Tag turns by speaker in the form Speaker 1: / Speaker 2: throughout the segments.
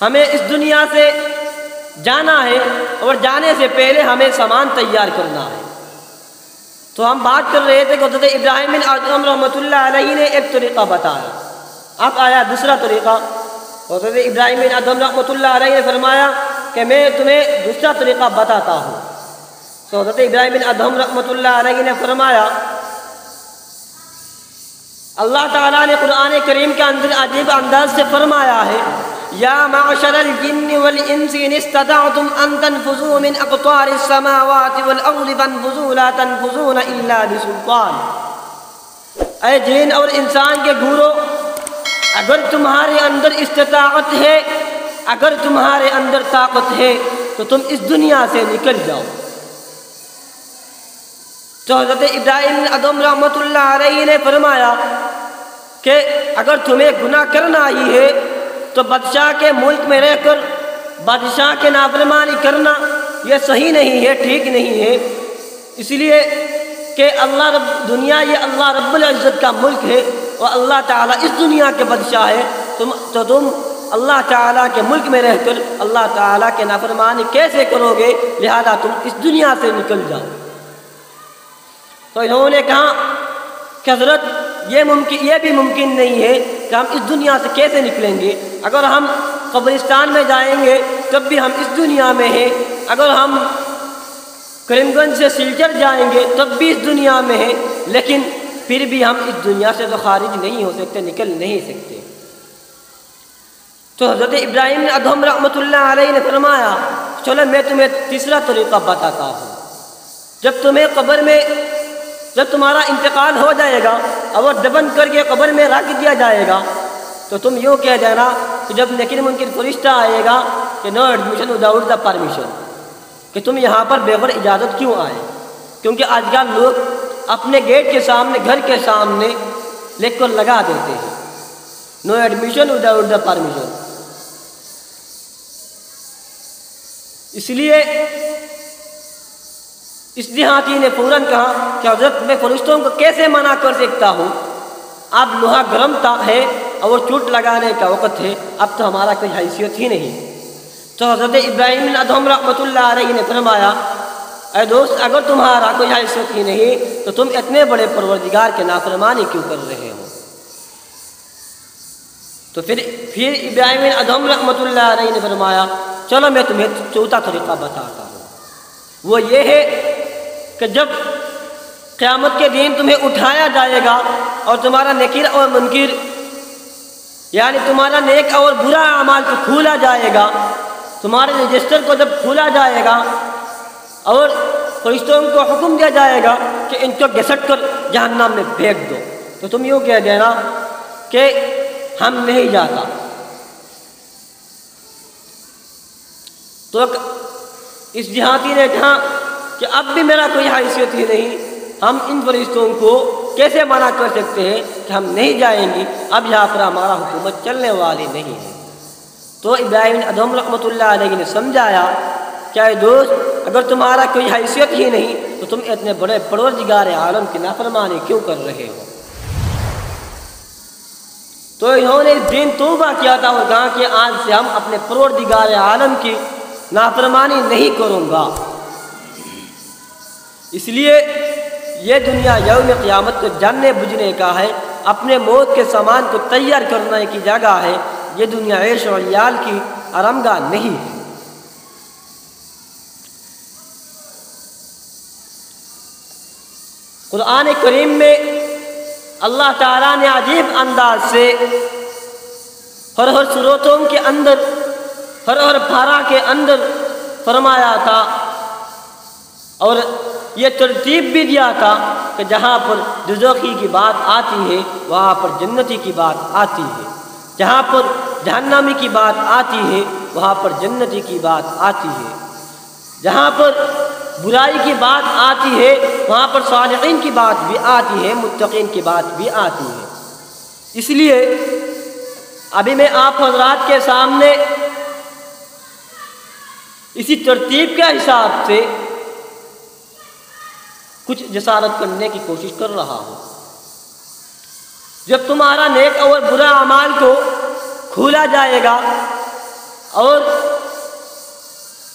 Speaker 1: हमें इस दुनिया से जाना है और जाने से पहले हमें सामान तैयार करना है। तो हम बात कर रहे थे कि हज़रत इब्राहीम बिन अदहम रहमतुल्लाह अलैहि ने एक तरीक़ा बताया। अब आया दूसरा तरीक़ा। हज़रत इब्राहीम बिन अदहम रहमतुल्लाह अलैहि ने फरमाया कि मैं तुम्हें दूसरा तरीक़ा बताता हूँ। तो हज़रत इब्राहीम बिन अदहम रहमतुल्लाह अलैहि ने फरमाया, अल्लाह ताला ने कुरान करीम के अंदर अजीब अंदाज से फरमाया है, या माशरल जिन्नि वल इंसी इन इस्तताअतुम अन तनफुज़ू मिन अक़तारिस समावाति वल अर्ज़ि फनफुज़ू ला तनफुज़ूना इल्ला बिसुल्तान। ऐ जिन और इंसान के घूरो, अगर तुम्हारे अंदर इस्तिताअत है, अगर तुम्हारे अंदर ताकत है तो तुम इस दुनिया से निकल जाओ। तो हज़रत इब्राहीम बिन अदहम रहमतुल्लाह अलैहि ने फरमाया कि अगर तुम्हें गुनाह करना ही है तो बादशाह के मुल्क में रहकर बादशाह के नाफरमानी करना यह सही नहीं है, ठीक नहीं है। इसलिए कि दुनिया ये अल्लाह रब्बुल इज़्ज़त का मुल्क है और अल्लाह ताला इस दुनिया के बादशाह है। तुम अल्लाह ताला के मुल्क में रहकर अल्लाह ताला के नाफरमानी कैसे करोगे, लिहाजा तुम इस दुनिया से निकल जाओ। तो इन्होंने कहा कि हज़रत ये भी मुमकिन नहीं है कि हम इस दुनिया से कैसे निकलेंगे। अगर हम कब्रिस्तान में जाएंगे तब भी हम इस दुनिया में हैं, अगर हम करीमगंज से सिलचर जाएंगे तब भी इस दुनिया में हैं, लेकिन फिर भी हम इस दुनिया से तो खारिज नहीं हो सकते, निकल नहीं सकते। तो हज़रत इब्राहीम बिन अदहम रहमतुल्लाह अलैहि ने फरमाया, चलो मैं तुम्हें तीसरा तरीक़ा बताता हूँ। जब तुम्हारा इंतकाल हो जाएगा और दफन करके कब्र में रख दिया जाएगा तो तुम यूँ कह देना कि जब नकीर मुनकिर फरिश्ता आएगा कि no admission without the permission, कि तुम यहाँ पर बगैर इजाज़त क्यों आए। क्योंकि आजकल लोग अपने गेट के सामने, घर के सामने लिख कर लगा देते हैं, no admission without the permission. इसलिए इस देहाती ने फ़ौरन कहा कि हज़रत मैं फरिश्तों को कैसे मना कर सकता हूँ, अब लोहा गर्म है और चोट लगाने का वक़्त है, अब तो हमारा कोई हैसियत ही नहीं। तो हज़रत इब्राहीम बिन अदहम रहमतुल्लाह अलैहि ने फरमाया, ऐ दोस्त, अगर तुम्हारा कोई हैसियत ही नहीं तो तुम इतने बड़े परवरदिगार के नाफरमानी क्यों कर रहे हो। तो फिर इब्राहीम बिन अदहम रहमतुल्लाह अलैहि ने फरमाया, चलो मैं तुम्हें चौथा तरीक़ा बताता हूँ। वो ये है कि जब क़यामत के दिन तुम्हें उठाया जाएगा और तुम्हारा नकीर और मुनकिर, यानी तुम्हारा नेक और बुरा अमाल को खोला जाएगा, तुम्हारे रजिस्टर को जब खोला जाएगा और फरिश्तों को हुक्म दिया जाएगा कि इनको घसीट कर जहन्नम में फेंक दो, तो तुम यूँ कह देना कि हम नहीं जाता। तो इस देहाती ने कहा कि अब भी मेरा कोई हैसियत ही नहीं, हम इन फरिश्तों को कैसे मना कर सकते हैं कि हम नहीं जाएंगे, अब यहाँ पर हमारा हुकूमत चलने वाली नहीं है। तो इब्राहीम बिन अदहम रहमतुल्लाह अलैहि ने समझाया, क्या दोस्त, अगर तुम्हारा कोई हैसियत ही नहीं तो तुम इतने बड़े परवरदिगार आलम की नाफरमानी क्यों कर रहे हो। तो इन्होंने इस दिन तौबा किया था और कहा कि आज से हम अपने परवरदिगार आलम की नाफरमानी नहीं करूँगा। इसलिए ये दुनिया यौम क़यामत को जानने बुझने का है, अपने मौत के सामान को तैयार करने की जगह है। ये दुनिया ऐश और याल की आरामगाह नहीं है। कुरान करीम में अल्लाह ताला ने अजीब अंदाज से हर सूरतों के अंदर, हर पारा के अंदर फरमाया था और ये तरतीब भी दिया था कि जहाँ पर दोज़खी की बात आती है वहाँ पर जन्नती की बात आती है, जहाँ पर जहन्नमी की बात आती है वहाँ पर जन्नती की बात आती है, जहाँ पर बुराई की बात आती है वहाँ पर सालिहीन की बात भी आती है, मुत्तकीन की बात भी आती है। इसलिए अभी मैं आप हज़रात के सामने इसी तरतीब के हिसाब से कुछ जसारत करने की कोशिश कर रहा हूँ। जब तुम्हारा नेक और बुरा अमाल को खोला जाएगा और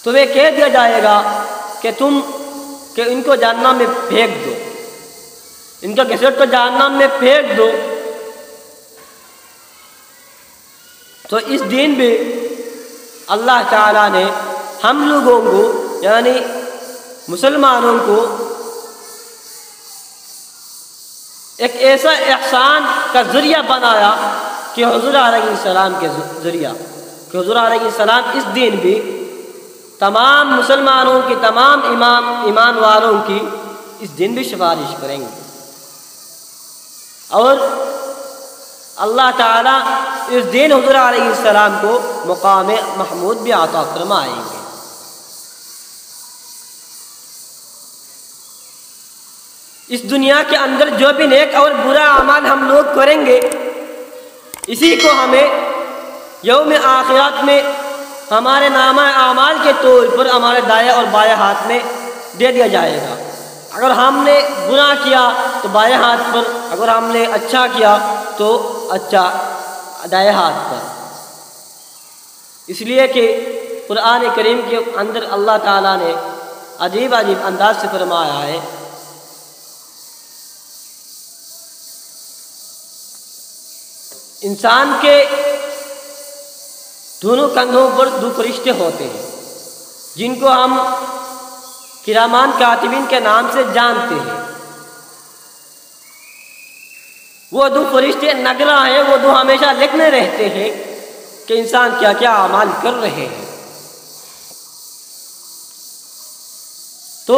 Speaker 1: तुम्हें कह दिया जाएगा कि इनको जहन्नम में फेंक दो, इनका घसीट को जहन्नम में फेंक दो। तो इस दिन भी अल्लाह ताला ने हम लोगों को यानी मुसलमानों को एक ऐसा एहसान का ज़रिया बनाया कि हुज़ूर अलैहिस्सलाम के ज़रिया कि हुज़ूर अलैहिस्सलाम इस दिन भी तमाम मुसलमानों की, तमाम ईमान वालों की इस दिन भी सिफारिश करेंगे और अल्लाह ताला इस दिन हुज़ूर अलैहिस्सलाम को मुक़ाम महमूद भी अता फरमाएंगे। इस दुनिया के अंदर जो भी नेक और बुरा अमल हम लोग करेंगे, इसी को हमें यौम आखिरत में हमारे नामा आमाल के तौर पर हमारे दाएं और बाएं हाथ में दे दिया जाएगा। अगर हमने गुनाह किया तो बाएं हाथ पर, अगर हमने अच्छा किया तो अच्छा दाएं हाथ पर। इसलिए कि कुरान करीम के अंदर अल्लाह ताला ने अजीब अजीब अंदाज से फरमाया है, इंसान के दोनों कंधों पर दो फरिश्ते होते हैं जिनको हम किरामान कातिबीन के नाम से जानते हैं। वो दो फरिश्ते नगरा हैं, वो दो हमेशा लिखने रहते हैं कि इंसान क्या क्या अमाल कर रहे हैं। तो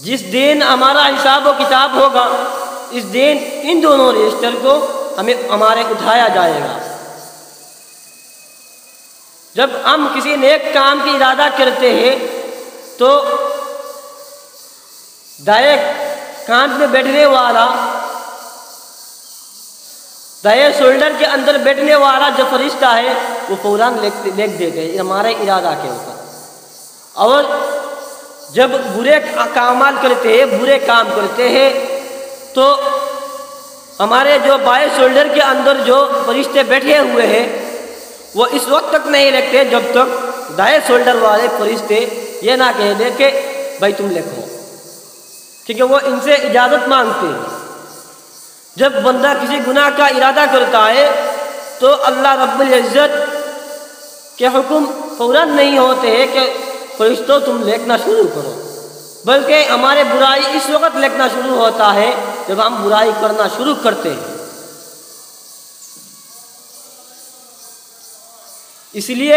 Speaker 1: जिस दिन हमारा हिसाब व किताब होगा, इस दिन इन दोनों रजिस्टर को हमें हमारे उठाया जाएगा। जब हम किसी नेक काम की इरादा करते हैं तो दाएं कांध में बैठने वाला, दाएं शोल्डर के अंदर बैठने वाला जो फरिश्ता है वो फौरन लिख देते हैं हमारे इरादा के ऊपर। और जब बुरे कामाल करते हैं, बुरे काम करते हैं, तो हमारे जो बाएं शोल्डर के अंदर जो फरिश्ते बैठे हुए हैं वो इस वक्त तक नहीं लिखते जब तक दाएं शोल्डर वाले फरिश्ते ये ना कह दे कि भाई तुम लिखो, क्योंकि वो इनसे इजाज़त मांगते हैं। जब बंदा किसी गुनाह का इरादा करता है तो अल्लाह रब्बुल इज़्ज़त के हुक्म फौरन नहीं होते हैं कि फरिश्तों तुम लिखना शुरू करो, बल्कि हमारे बुराई इस वक्त लिखना शुरू होता है जब हम बुराई करना शुरू करते हैं। इसलिए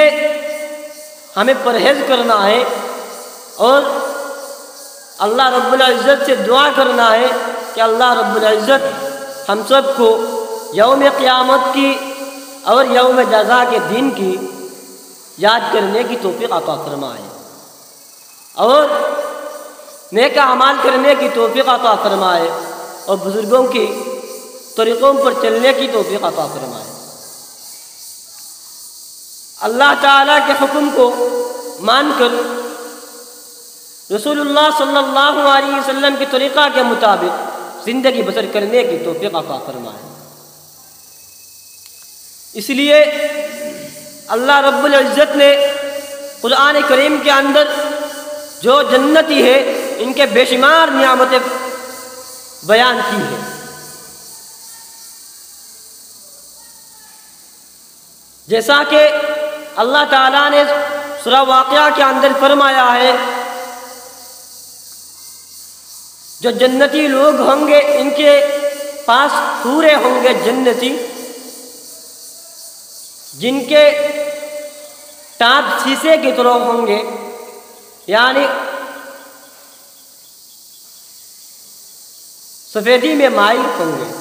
Speaker 1: हमें परहेज करना है और अल्लाह रब्बुल इज़्ज़त से दुआ करना है कि अल्लाह रब्बुल इज़्ज़त हम सब को यौम क़यामत की और यौम जज़ा के दिन की याद करने की तौफ़ीक़ अता फरमाए और नेक अमाल करने की तौफ़ीक़ अता फरमाए और बुज़ुर्गों की तरीक़ों पर चलने की तौफ़ीक़ अता फरमाए। अल्लाह ताला के हुक्म को मानकर रसूलुल्लाह सल्लल्लाहु अलैहि वसल्लम के तरीक़ा के मुताबिक ज़िंदगी बसर करने की तौफ़ीक़ अता फरमाए। इसलिए अल्लाह रब्बुल इज़्ज़त ने कुरान करीम के अंदर जो जन्नती है इनके बेशुमार नियामतें बयान की है। जैसा कि अल्लाह ताला ने सूरह वाक़िया के अंदर फरमाया है, जो जन्नती लोग होंगे इनके पास पूरे होंगे जन्नती, जिनके टाँप शीशे की तरह होंगे, यानी सफ़ेदी में माइल होंगे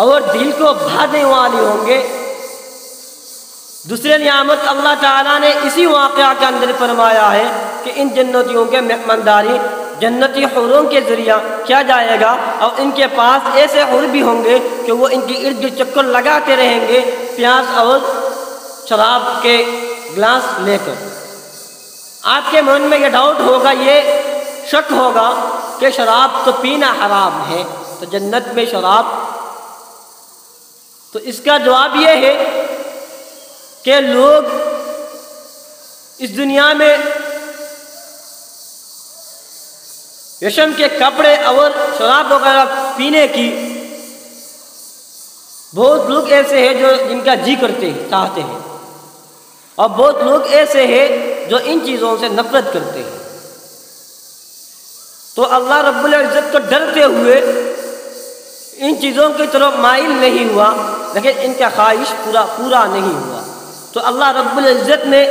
Speaker 1: और दिल को भाने वाली होंगे। दूसरे नियामत अल्लाह ताला ने इसी वाक़या के अंदर फरमाया है कि इन जन्नतियों के मेहमानदारी जन्नती हुरों के ज़रिया किया जाएगा और इनके पास ऐसे हुर भी होंगे कि वो इनकी इर्द गिर्द चक्कर लगाते रहेंगे प्यास और शराब के गिलास लेकर। आपके मन में ये डाउट होगा, ये शक होगा कि शराब तो पीना हराम है, तो जन्नत में शराब तो इसका जवाब ये है कि लोग इस दुनिया में रेशम के कपड़े और शराब वगैरह पीने की बहुत लोग ऐसे हैं जो जिनका जी करते चाहते हैं, और बहुत लोग ऐसे हैं जो इन चीज़ों से नफरत करते हैं। तो अल्लाह रब्बुल इज़्ज़त को डरते हुए इन चीज़ों की तरफ माइल नहीं हुआ, लेकिन इनका ख्वाहिश पूरा नहीं हुआ। तो अल्लाह रब्बुल इज़्ज़त ने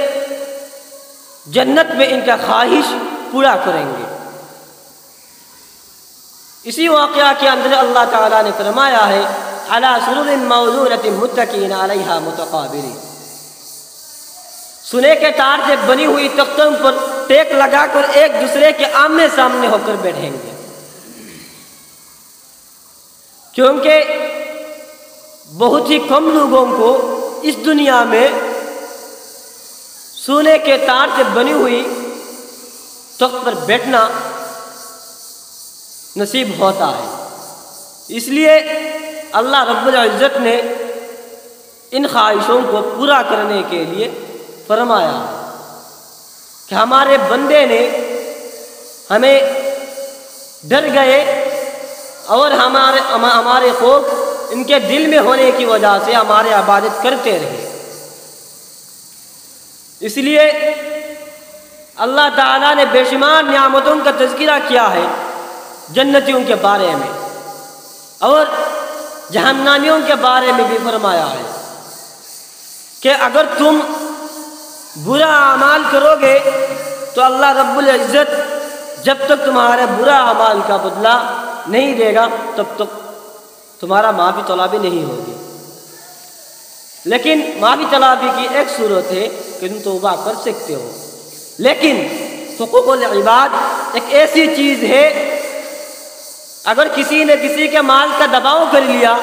Speaker 1: जन्नत में इनका ख्वाहिश पूरा करेंगे। इसी वाक़या के अंदर अल्लाह ताला ने फरमाया है, अला सुरुरिन मौज़ूनतिन मुत्तकीन अलैहा मुतक़ाबिलीन, सुने के तार से बनी हुई तख्तों पर टेक लगाकर एक दूसरे के आमने सामने होकर बैठेंगे। क्योंकि बहुत ही कम लोगों को इस दुनिया में सोने के तार से बनी हुई तख्त पर बैठना नसीब होता है। इसलिए अल्लाह रब्बुल इज़्ज़त ने इन ख्वाहिशों को पूरा करने के लिए फरमाया कि हमारे बंदे ने हमें डर गए और हमारे खौफ इनके दिल में होने की वजह से हमारे इबादत करते रहे। इसलिए अल्लाह ताला ने बेशुमार नियामतों का तज़किरा किया है जन्नतियों के बारे में, और जहन्नामियों के बारे में भी फरमाया है कि अगर तुम बुरा अमाल करोगे तो अल्लाह रब्बुल इज़्ज़त जब तक तुम्हारे बुरा अमाल का बदला नहीं देगा तब तक तुम्हारा माफ़ी तलाबी नहीं होगी। लेकिन माफ़ी तलाबी की एक सूरत है कि तुम तौबा कर सकते हो, लेकिन हुकूकुल इबाद एक ऐसी चीज़ है, अगर किसी ने किसी के माल का दबाव कर लिया,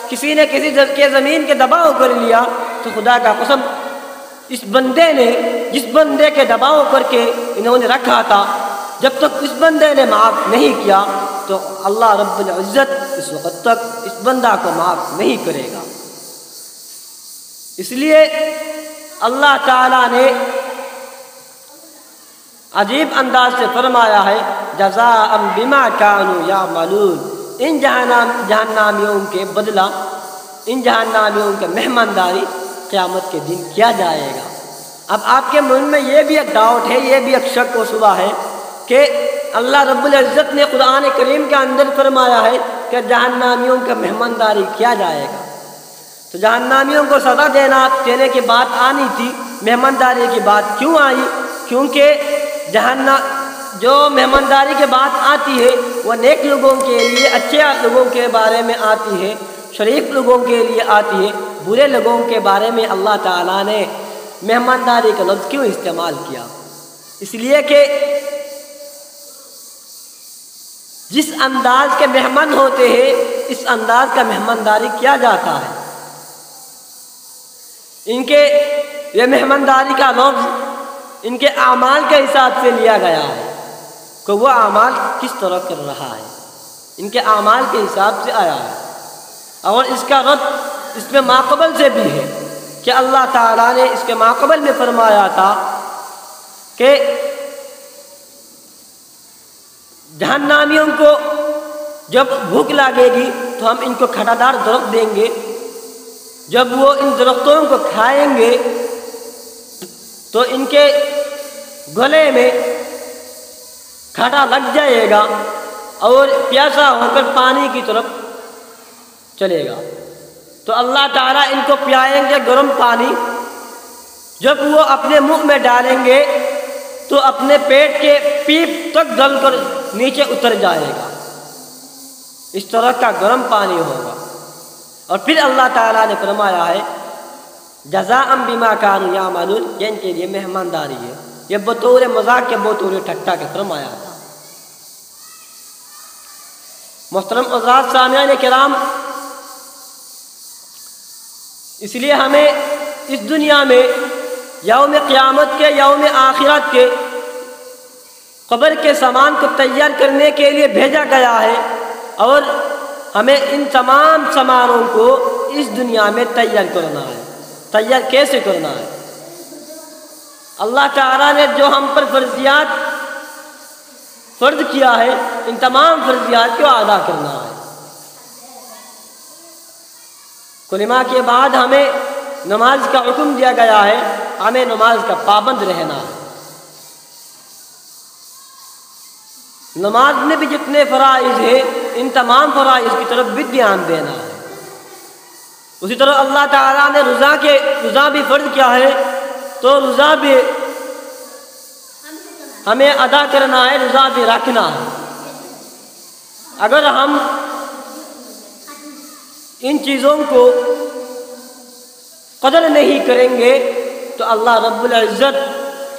Speaker 1: किसी ने किसी के ज़मीन के दबाव कर लिया, तो खुदा का कसम इस बंदे ने जिस बंदे के दबाव करके इन्होंने रखा था, जब तक इस बंदे ने माफ़ नहीं किया तो अल्लाह रब्बुल इज़्ज़त इस वक्त तक इस बंदा को माफ़ नहीं करेगा। इसलिए अल्लाह ताला ने अजीब अंदाज से फरमाया है, जज़ाअम बिमा कानू यामलून, इन जहन्नामियों के बदला, इन जहन्नामियों के मेहमानदारी क़यामत के दिन किया जाएगा। अब आपके मन में ये भी एक डाउट है, ये भी एक शक व शुबा है कि अल्लाह रब्बुल इज़्ज़त ने कुरान करीम के अंदर फरमाया है कि जहन्नामियों का मेहमानदारी किया जाएगा, तो जहन्नामियों को सज़ा देने की बात आनी थी, मेहमानदारी की बात क्यों आई? क्योंकि जो मेहमानदारी के बात आती है वह नेक लोगों के लिए, अच्छे लोगों के बारे में आती है, शरीफ लोगों के लिए आती है। बुरे लोगों के बारे में अल्लाह ताला ने मेहमानदारी का लफ्ज़ क्यों इस्तेमाल किया? इसलिए कि जिस अंदाज के मेहमान होते हैं इस अंदाज का मेहमानदारी किया जाता है। इनके ये मेहमानदारी का लफ्ज़ इनके आमाल के हिसाब से लिया गया है कि वह आमाल किस तरह कर रहा है, इनके आमाल के हिसाब से आया है। और इसका रद्द इसमें माक़बल से भी है कि अल्लाह ताला ने इसके माक़बल में फरमाया था कि जहन्नामियों को जब भूख लगेगी तो हम इनको खटादार दरख्त देंगे, जब वो इन दरख्तों को खाएंगे तो इनके गले में खटा लग जाएगा और प्यासा होकर पानी की तरफ चलेगा। तो अल्लाह ताला इनको पिलाएंगे गर्म पानी, जब वो अपने मुंह में डालेंगे तो अपने पेट के पीप तक गलकर नीचे उतर जाएगा। इस तरह का गर्म पानी होगा। और फिर अल्लाह ताला ने फरमाया है जज़ाअम बिमा कानू यामलून, ये इनके लिए मेहमानदारी है। ये बतौर मजाक के बतौर ठट्ठा के फरमाया था। मोहतरम हज़रात सामियान किराम, इसलिए हमें इस दुनिया में यौम क़यामत के, यौम आखिरत के, क़ब्र के सामान को तैयार करने के लिए भेजा गया है और हमें इन तमाम सामानों को इस दुनिया में तैयार करना है। तैयार कैसे करना है? अल्लाह ताला ने जो हम पर फर्जियात फ़र्ज किया है, इन तमाम फर्जियात को अदा करना है। कलिमा के बाद हमें नमाज का हुक्म दिया गया है, हमें नमाज का पाबंद रहना है। नमाज में भी जितने फ़राइज़ है, इन तमाम फ़राइज़ की तरफ भी ध्यान देना है। उसी तरह अल्लाह ताला ने रोज़ा भी फ़र्ज किया है, तो रोज़ा भी हमें अदा करना है, रोज़ा भी रखना है। अगर हम इन चीज़ों को कदर नहीं करेंगे तो अल्लाह रब्बुल इज़्ज़त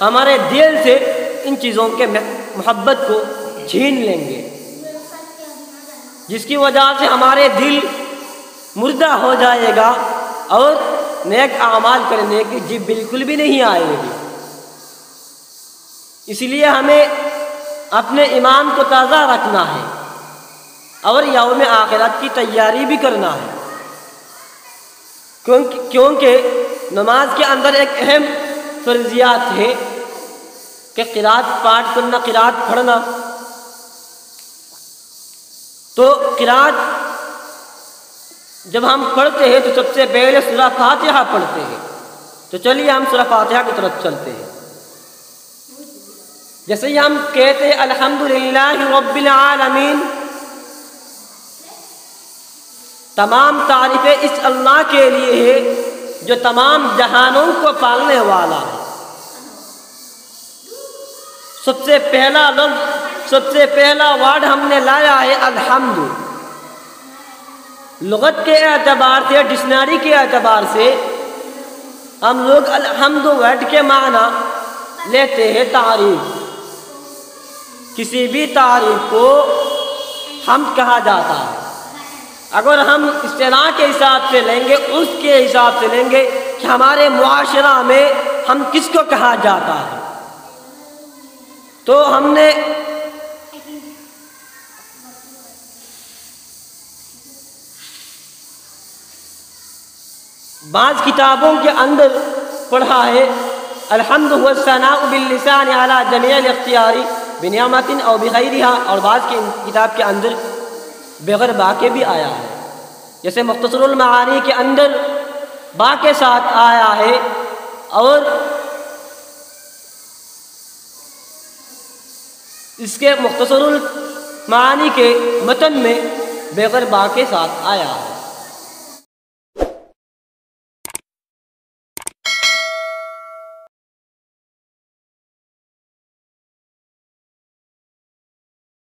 Speaker 1: हमारे दिल से इन चीज़ों के मोहब्बत को छीन लेंगे, जिसकी वजह से हमारे दिल मुर्दा हो जाएगा और नेक आमाल करने की जी बिल्कुल भी नहीं आएगी। इसलिए हमें अपने ईमान को ताज़ा रखना है और यौम आखिरत की तैयारी भी करना है, क्योंकि नमाज के अंदर एक अहम फर्जियात है कि क़िरात पाठ करना, क़िरात पढ़ना। तो क़िरात जब हम पढ़ते हैं तो सबसे पहले सूरा फातिहा पढ़ते हैं। तो चलिए हम सूरा फातिहा की तरफ चलते हैं। जैसे ही हम कहते हैं अल्हम्दुलिल्लाहि रब्बिल आलमीन, तमाम तारीफ़ें इस अल्लाह के लिए है जो तमाम जहानों को पालने वाला है। सबसे पहला लफ्ज़, सबसे पहला वर्ड हमने लाया है अल्हम्दु। लुगत के एतबार से, डिक्शनरी के एतबार से हम लोग अल्हम्दु वर्ड के माना लेते हैं तारीफ़। किसी भी तारीफ़ को हम कहा जाता है। अगर हम इस्तिलाह के हिसाब से लेंगे, उसके हिसाब से लेंगे कि हमारे मुआशरा में हम किसको कहा जाता है, तो हमने बाज़ किताबों के अंदर पढ़ा है अल्हम्दु हुवा सनाउ बिल लिसान अला जमीअल इख्तियारी बिनियामतिन और बिगैरिहा, और बाज़ की किताब के अंदर बगैर बा के भी आया है। जैसे मुख्तसरुल मानी के अंदर बा के साथ आया है और इसके मुख्तसरुल मानी के मतन में बगैर बा के साथ आया है।